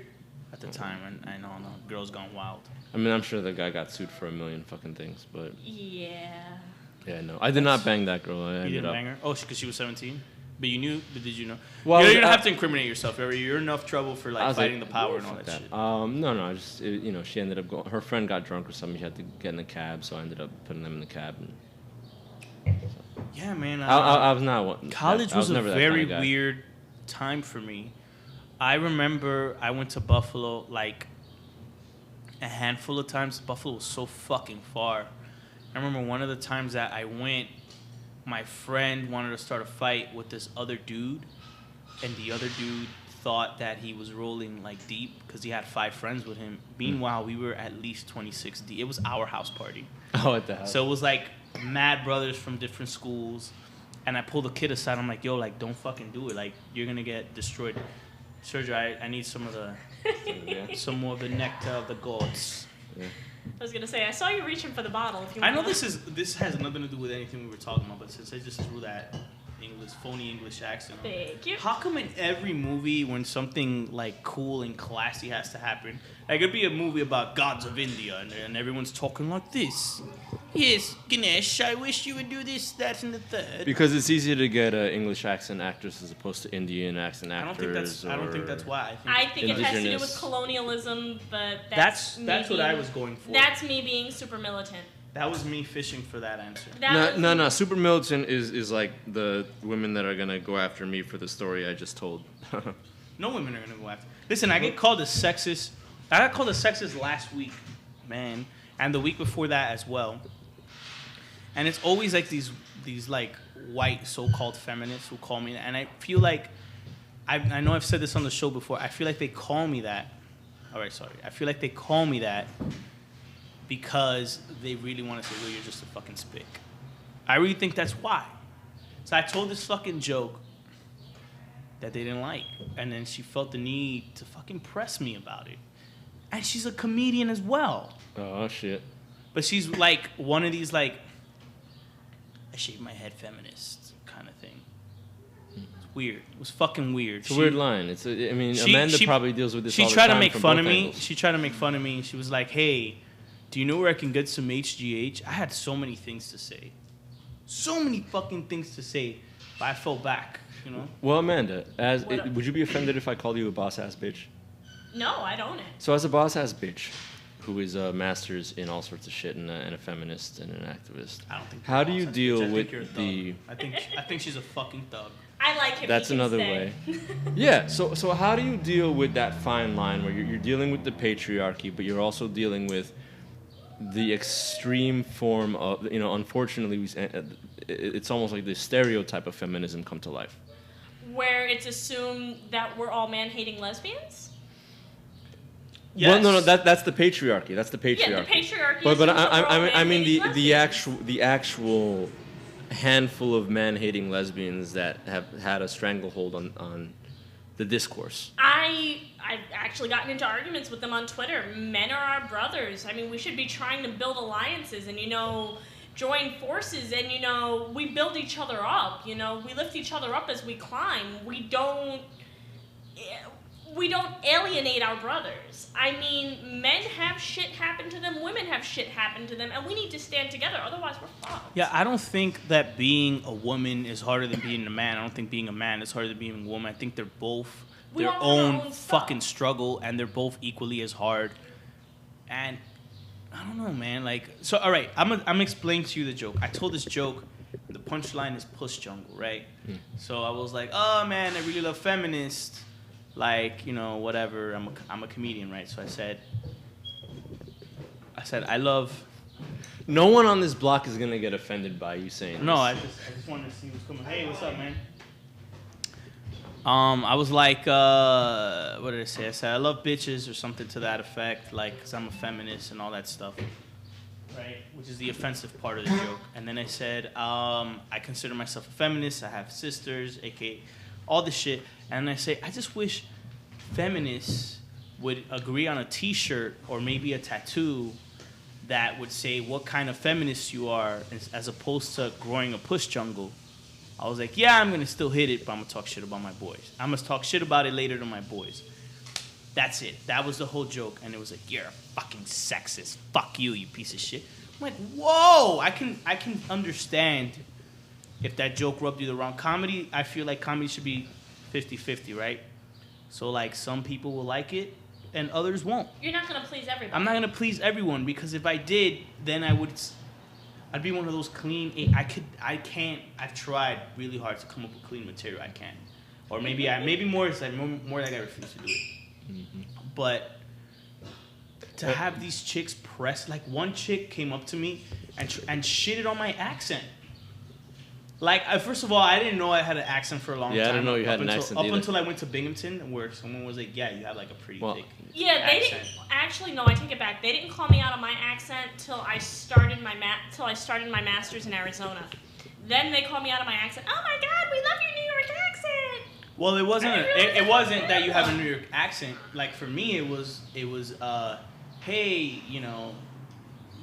at the time, and I know girls gone wild. I mean, I'm sure the guy got sued for a million fucking things, but Yeah. yeah, no, I did not bang that girl. I You ended didn't up. bang her? Oh, because she was 17. But you knew? But did you know? Well, you I was- don't I- have to incriminate yourself. You're enough trouble for I like was fighting like, the power and "Oh, all fuck that shit. No, I just she ended up going. Her friend got drunk or something. She had to get in the cab, so I ended up putting them in the cab. And Yeah, man. I was not one. College I was a never that very kind of guy. weird time for me. I remember I went to Buffalo like a handful of times. Buffalo was so fucking far. I remember one of the times that I went, my friend wanted to start a fight with this other dude, and the other dude thought that he was rolling like deep because he had 5 friends with him. Meanwhile, we were at least 26 deep. It was our house party. Oh, at the house. So it was like mad brothers from different schools. And I pulled the kid aside. I'm like, yo, like, don't fucking do it. Like, you're going to get destroyed. Sergio, I need some more of the nectar of the gods. Yeah. I was gonna say I saw you reaching for the bottle. If you I know wanna- this has nothing to do with anything we were talking about, but since I just threw that phony English accent on, Thank you. how come in every movie when something like cool and classy has to happen, like it'd be a movie about gods of India and everyone's talking like this? Yes, Ganesh, I wish you would do this, that, and the third. Because it's easier to get an English accent actress as opposed to Indian accent I actors. don't think that's why. I think it has to do with indigenous. colonialism, but That's me what being- I was going for. That's me being super militant. That was me fishing for that answer. That was, No. Super militant is like the women that are gonna go after me for the story I just told. No women are gonna go after. Listen, I get called a sexist. I got called a sexist last week, man, and the week before that as well. And it's always like these like white so-called feminists who call me, and I feel like I know I've said this on the show before. I feel like they call me that. All right, sorry. I feel like they call me that because they really want to say, "Well, you're just a fucking spick." I really think that's why. So I told this fucking joke that they didn't like, and then she felt the need to fucking press me about it. And she's a comedian as well, Oh shit. but she's like one of these like I shave my head feminist kind of thing. It's weird. It was fucking weird. It's a weird line. she- Amanda she- probably deals with this She all the tried time to make from fun both of me. angles. She tried to make fun of me. She was like, "Hey, do you know where I can get some HGH?" I had so many things to say. So many fucking things to say, but I fell back, you know? Well, Amanda, What up? would you be offended if I called you a boss ass bitch? no, I don't it. So as a boss ass bitch, who is a master's in all sorts of shit and a feminist and an activist, I don't think. how you're do a you boss ass bitch. deal I think with you're a thug. the? I think she's a fucking thug. I like him. That's he can another stay. way. Yeah. So how do you deal with that fine line where you're dealing with the patriarchy, but you're also dealing with the extreme form of, unfortunately, it's almost like the stereotype of feminism come to life. Where it's assumed that we're all man-hating lesbians. Well, no, Yes. that's the patriarchy. That's the patriarchy. Yeah, the patriarchy. But assumes that we're all I mean man-hating the lesbians. actual handful of man-hating lesbians that have had a stranglehold on the discourse. I've actually gotten into arguments with them on Twitter. Men are our brothers. I mean, we should be trying to build alliances and, join forces and, we build each other up. We lift each other up as we climb. We don't alienate our brothers. I mean, men have shit happen to them, women have shit happen to them, and we need to stand together, otherwise we're fucked. Yeah, I don't think that being a woman is harder than being a man. I don't think being a man is harder than being a woman. I think they're both We their all have our own own stuff. fucking struggle, and they're both equally as hard. And I don't know, man. Like, so all right, I'm explaining to you the joke. I told this joke. The punchline is puss jungle, right? So I was like, oh man, I really love feminists. Like, whatever. I'm a comedian, right? So I said, I love. No one on this block is gonna get offended by you saying No, this. I just wanted to see what's coming. Hey, what's up, man? I was like, what did I say? I said I love bitches or something to that effect, like, 'cause I'm a feminist and all that stuff. right? Which is the offensive part of the joke. And then I said, I consider myself a feminist. I have sisters, aka all this shit. And I say, I just wish feminists would agree on a T-shirt or maybe a tattoo that would say what kind of feminist you are, as opposed to growing a push jungle. I was like, yeah, I'm gonna still hit it, but I'm gonna talk shit about my boys. I'm gonna talk shit about it later to my boys. That's it. That was the whole joke. And it was like, you're a fucking sexist. Fuck you, you piece of shit. I'm like, whoa! I can understand if that joke rubbed you the wrong. Comedy, I feel like comedy should be 50-50, right? So like some people will like it and others won't. You're not gonna please everybody. I'm not gonna please everyone, because if I did, then I'd be one of those clean. I've tried really hard to come up with clean material. I can't. Or maybe more. It's like more like I refuse to do it. Mm-hmm. But to have these chicks press, like one chick came up to me and shitted on my accent. Like, first of all, I didn't know I had an accent for a long time. Yeah, I didn't know you had an accent either. Up until I went to Binghamton, where someone was like, yeah, you have like a pretty thick Yeah, they accent. didn't. Actually, no, I take it back. They didn't call me out on my accent till I started my master's in Arizona. Then they called me out on my accent. Oh my God, we love your New York accent. Well, it wasn't that you have a New York accent. Like for me, it was hey, you know,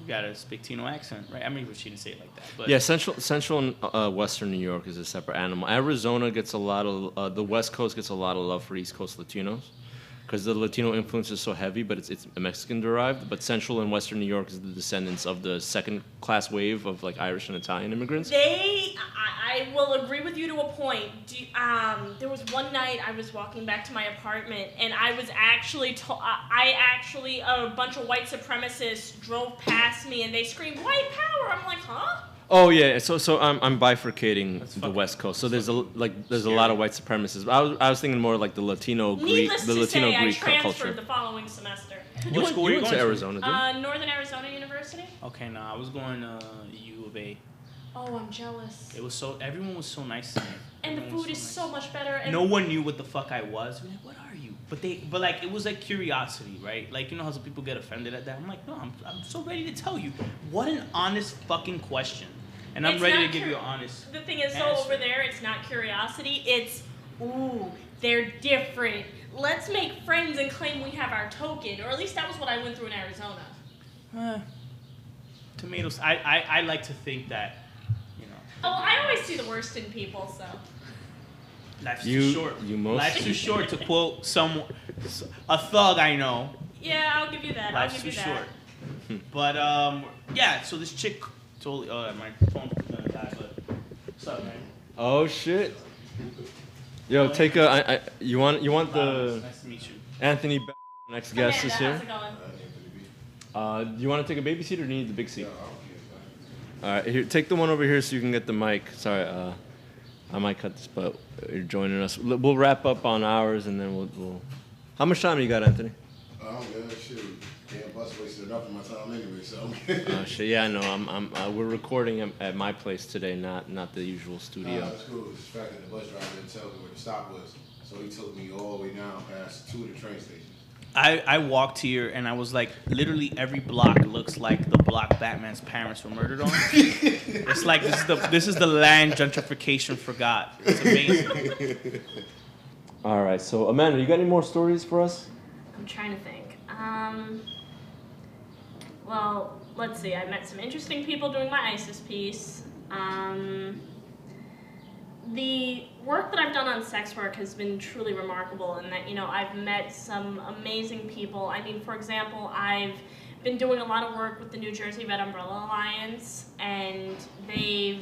you got a Spictino accent, right? I mean, she didn't say it like that, but yeah, central and western New York is a separate animal. Arizona gets a lot of the West Coast gets a lot of love for East Coast Latinos, because the Latino influence is so heavy, but it's Mexican derived. But central and western New York is the descendants of the second class wave of like Irish and Italian immigrants. I will agree with you to a point. There was one night I was walking back to my apartment, and I was actually a bunch of white supremacists drove past me, and they screamed "White Power!" I'm like, huh? Oh yeah, so I'm bifurcating the West Coast. So there's a lot of white supremacists. I was thinking more like the Latino Greek I transferred culture. the following semester. What school were you going to Arizona? Northern Arizona University. Okay, no, I was going to U of A. Oh, I'm jealous. Everyone was so nice to me. And the food is so much better. And no one knew what the fuck I was. We're like, what are you? But like, it was like curiosity, right? Like, you know how some people get offended at that? I'm like, no, I'm so ready to tell you. What an honest fucking question. And I'm ready to give you an honest The thing is, answer. over there, it's not curiosity. It's, ooh, they're different. Let's make friends and claim we have our token. Or at least that was what I went through in Arizona. Tomatoes. I like to think that, you know. Oh, I always see the worst in people, so. Life's too short. Life's too short to quote a thug I know. Yeah, I'll give you that. Life's too short. But yeah. So this chick totally. Oh, my phone's gonna die. But what's up, man? Oh shit. Yo, take a. You want the. Nice to meet you. Anthony, next guest is here. How's it going? Do you want to take a baby seat or do you need the big seat? All right, here, take the one over here so you can get the mic. Sorry, I might cut this, but you're joining us. We'll wrap up on ours and then we'll. How much time you got, Anthony? Shit. Damn, bus wasted enough of my time anyway, so. Oh shit, yeah, I know. We're recording at my place today, not the usual studio. That's cool. It's the fact that the bus driver didn't tell me where the stop was, so he took me all the way down past 2 of the train stations. I walked here and I was like, literally every block looks like the block Batman's parents were murdered on. It's like this is the land gentrification forgot. It's amazing. All right, so Amanda, you got any more stories for us? I'm trying to think. Well, let's see. I met some interesting people doing my ISIS piece. The work that I've done on sex work has been truly remarkable in that, you know, I've met some amazing people. I mean, for example, I've been doing a lot of work with the New Jersey Red Umbrella Alliance, and they're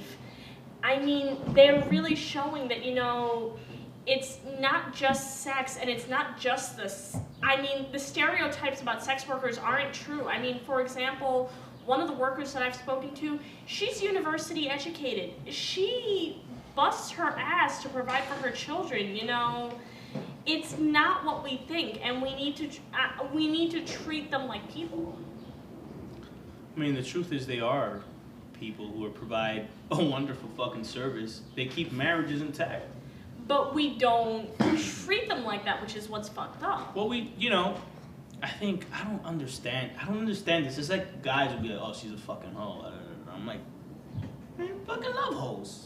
really showing that, you know, it's not just sex, and it's not just this. I mean, the stereotypes about sex workers aren't true. I mean, for example, one of the workers that I've spoken to, she's university educated. She busts her ass to provide for her children, you know. It's not what we think, and we need to treat them like people. I mean, the truth is they are people who provide a wonderful fucking service. They keep marriages intact. But we don't treat them like that, which is what's fucked up. Well, think I don't understand. I don't understand this. It's like guys will be like, "Oh, she's a fucking hoe." I'm like, man, fucking love hoes.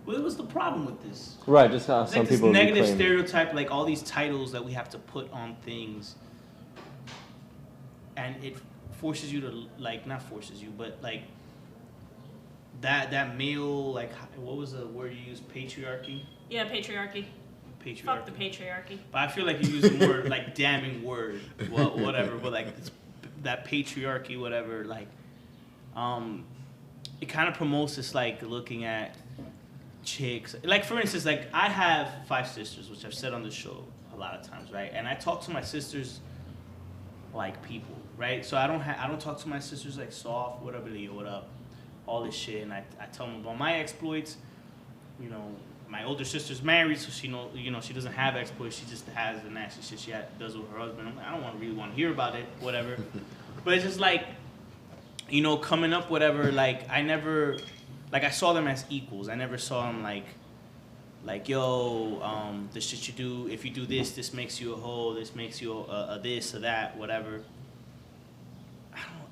What was the problem with this? Right, just how It's some like this people negative reclaim. stereotype, like all these titles that we have to put on things, and it forces you to like, not forces you, but like that male, like, what was the word you used? Patriarchy. Yeah, patriarchy. Patriarchy. Fuck the patriarchy. But I feel like you use a word like damning word, well, whatever. But like that patriarchy, whatever. Like, it kind of promotes this like looking at chicks. Like for instance, like I have 5 sisters, which I've said on the show a lot of times, right? And I talk to my sisters like people, right? So I don't talk to my sisters like soft, whatever, what up, all this shit. And I tell them about my exploits. You know, my older sister's married, so she doesn't have exploits. She just has the nasty shit she does with her husband. I'm like, I don't really want to hear about it, whatever. But it's just like, you know, coming up, whatever. Like I saw them as equals. I never saw them like yo, the shit you do. If you do this, this makes you a hoe. This makes you a this or that, whatever.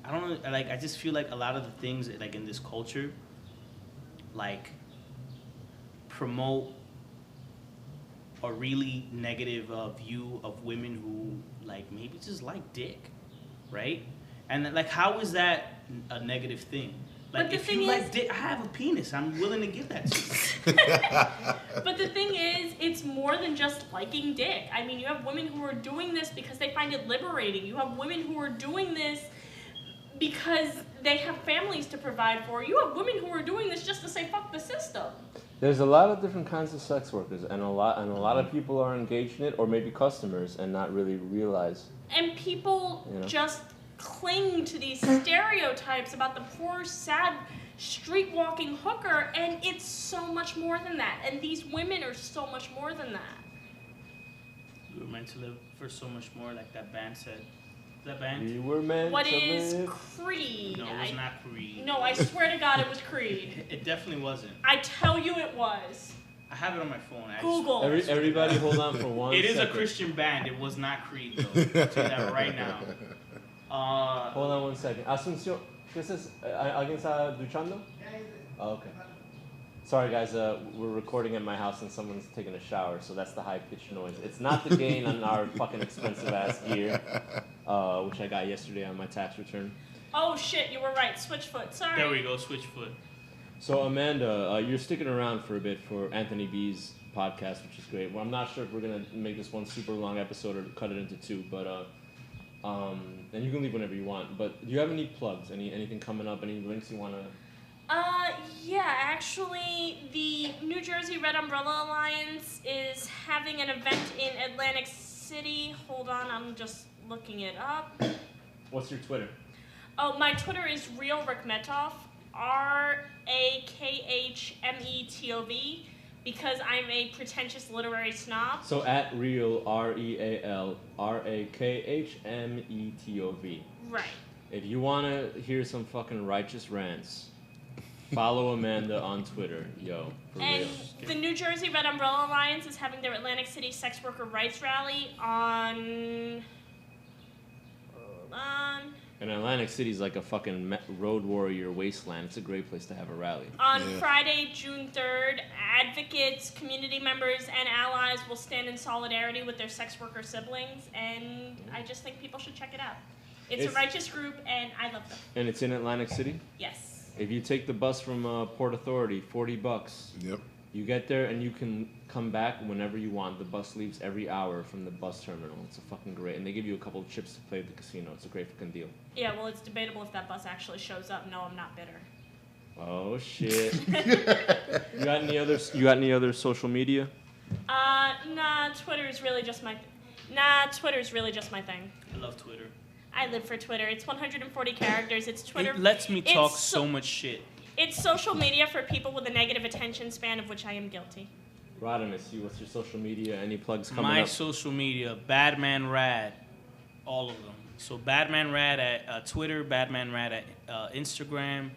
I don't know. Like I just feel like a lot of the things like in this culture, like, promote a really negative view of women who like maybe just like dick, right? And like, how is that a negative thing? Like, if you like dick, I have a penis. I'm willing to give that to you. But the thing is, it's more than just liking dick. I mean, you have women who are doing this because they find it liberating. You have women who are doing this because they have families to provide for. You have women who are doing this just to say fuck the system. There's a lot of different kinds of sex workers, and a lot of people are engaged in it, or maybe customers, and not really realize. And people just cling to these stereotypes about the poor, sad, street-walking hooker, and it's so much more than that. And these women are so much more than that. We were meant to live for so much more, like that band said. That band? We were meant What to is live. Creed? No, it was not Creed. No, I swear to God it was Creed. It definitely wasn't. I tell you it was. I have it on my phone. Google. Everybody hold on for one It is second. a Christian band. It was not Creed, though. I'll tell you that right now. Hold on 1 second. Asunción, ¿qué es? ¿Alguien está duchando? Oh, okay. Sorry guys, we're recording at my house and someone's taking a shower, so that's the high-pitched noise. It's not the gain on our fucking expensive-ass gear, which I got yesterday on my tax return. Oh shit, you were right. Switchfoot. Sorry. There we go, Switchfoot. So Amanda, you're sticking around for a bit for Anthony B's podcast, which is great. Well, I'm not sure if we're gonna make this one super long episode or cut it into 2, but and you can leave whenever you want. But do you have any plugs? Anything coming up? Any links you wanna? Yeah, actually, the New Jersey Red Umbrella Alliance is having an event in Atlantic City. Hold on, I'm just looking it up. What's your Twitter? Oh, my Twitter is Real Rakhmetov, RAKHMETOV, because I'm a pretentious literary snob. So at Real REALRAKHMETOV. Right. If you wanna hear some fucking righteous rants, follow Amanda on Twitter, yo, for And real. the New Jersey Red Umbrella Alliance is having their Atlantic City Sex Worker Rights Rally on... Hold on. And Atlantic City's like a fucking road warrior wasteland. It's a great place to have a rally. On Friday, June 3rd, advocates, community members, and allies will stand in solidarity with their sex worker siblings, and I just think people should check it out. It's a righteous group, and I love them. And it's in Atlantic City? Yes. If you take the bus from Port Authority, $40. Yep. You get there and you can come back whenever you want. The bus leaves every hour from the bus terminal. It's a fucking great, and they give you a couple of chips to play at the casino. It's a great fucking deal. Yeah, well, it's debatable if that bus actually shows up. No, I'm not bitter. Oh shit. You got any other social media? Nah, Twitter is really just my thing. I love Twitter. I live for Twitter. It's 140 characters. It's Twitter. It lets me talk It's so much shit. It's social media for people with a negative attention span, of which I am guilty. Rodimus, what's your social media? Any plugs coming My up? social media, Badman Rad, all of them. So Badman Rad at Twitter, Badman Rad at Instagram,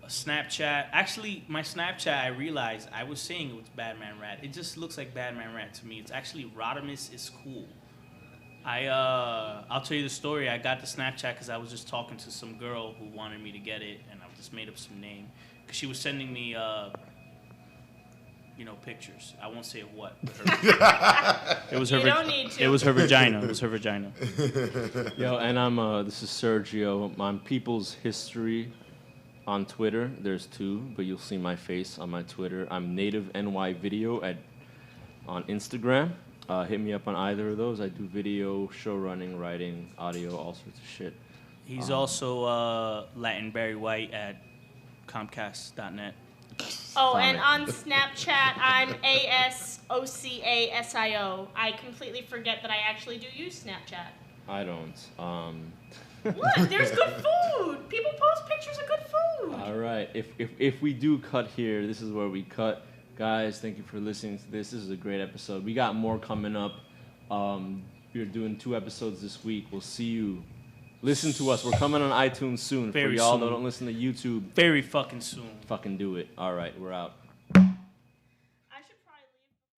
Snapchat. Actually, my Snapchat, I realized I was saying it was Badman Rad. It just looks like Badman Rad to me. It's actually Rodimus is cool. I'll tell you the story. I got the Snapchat because I was just talking to some girl who wanted me to get it, and I just made up some name because she was sending me, pictures. I won't say of what. But it was her. You don't need to. It was her vagina. It was her vagina. Yo, and this is Sergio. I'm People's History on Twitter. There's 2, but you'll see my face on my Twitter. I'm Native NY Video on Instagram. Hit me up on either of those. I do video, show running, writing, audio, all sorts of shit. He's also Latin Barry White at Comcast.net. Oh, and on Snapchat, I'm ASOCASIO. I completely forget that I actually do use Snapchat. I don't. What? There's good food. People post pictures of good food. All right. If we do cut here, this is where we cut. Guys, thank you for listening to this. This is a great episode. We got more coming up. We're doing 2 episodes this week. We'll see you. Listen to us. We're coming on iTunes soon. Very For y'all soon. that don't listen to YouTube, Very fucking soon. fucking do it. All right, we're out.